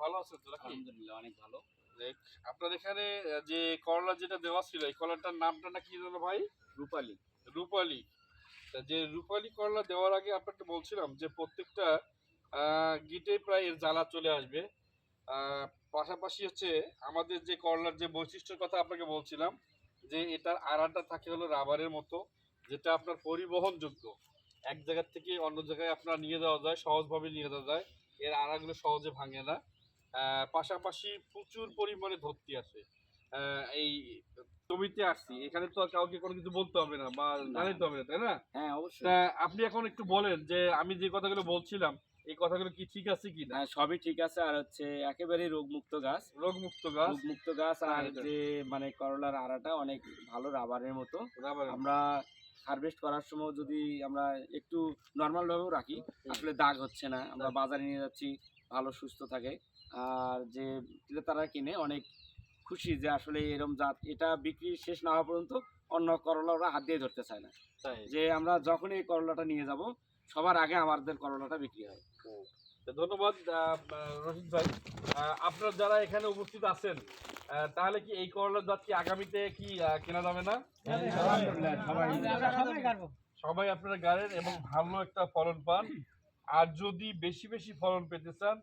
ভালো আছেন তো নাকি? আলহামদুলিল্লাহ অনেক ভালো। দেখ, আপনার এখানে যে করলা যেটা দেওয়া ছিল এই করলাটার নামটা নাকি জানো ভাই? রূপালী। রূপালী। তা যে রূপালী করলা দেওয়ার আগে আপনাকে বলছিলাম যে প্রত্যেকটা গিটে প্রায় এর জ্বালা চলে আসবে। আহ, পাশাপাশি হচ্ছে আমাদের যে করলার যে বৈশিষ্ট্যের কথা আপনাকে বলছিলাম যে এটার আড়াটা থাকে হলো রাবারের মতো, যেটা আপনার পরিবহনযোগ্য। এক জায়গা থেকে অন্য জায়গায় আপনার নিয়ে যাওয়া যায়, সহজভাবে নিয়ে যাওয়া যায়। এর আড়াগুলো সহজে ভাঙে না। পাশাপাশি প্রচুর পরিমাণে ধরতি আসে। এই জমিতে আসছি, এখানে তো আর কাউকে কোনো কিছু বলতে হবে না বা না, জানাইতে হবে না, তাই না? হ্যাঁ অবশ্যই। তা আপনি এখন একটু বলেন যে আমি যে কথাগুলো বলছিলাম এই কথাগুলো কি ঠিক আছে কিনা? হ্যাঁ, সবই ঠিক আছে। আর হচ্ছে একেবারেই রোগমুক্ত গাছ। রোগমুক্ত গাছ। রোগমুক্ত গাছ আর এটা যে মানে করলার আড়াটা অনেক ভালো রাবারের মতো। রাবারের মতো। আমরা হারভেস্ট করার সময় যদি আমরা একটু নরমাল ভাবেও রাখি, আসলে দাগ হচ্ছে না। আমরা বাজারে নিয়ে যাচ্ছি, ভালো সুস্থ থাকে। আর যে ক্রেতারা কিনে অনেক খুশি যে আসলে এরকম জাত এটা বিক্রি শেষ না হওয়া পর্যন্ত অন্য করলা ওরা হাত দিয়ে ধরতে চায় না। তাই। যে আমরা যখনই এই করলাটা নিয়ে যাব সবার আগে আমাদের করলাটা বিক্রি হয়। তো ধন্যবাদ রশিদ ভাই। আপনারা যারা এখানে উপস্থিত আছেন তাহলে কি এই করলার জাত কি আগামীতে কি কেনা যাবে না? আলহামদুলিল্লাহ সবাই সবাই আপনারা গাড়েন এবং ভালো একটা ফলন পান। আর যদি বেশি বেশি ফলন পেতে চান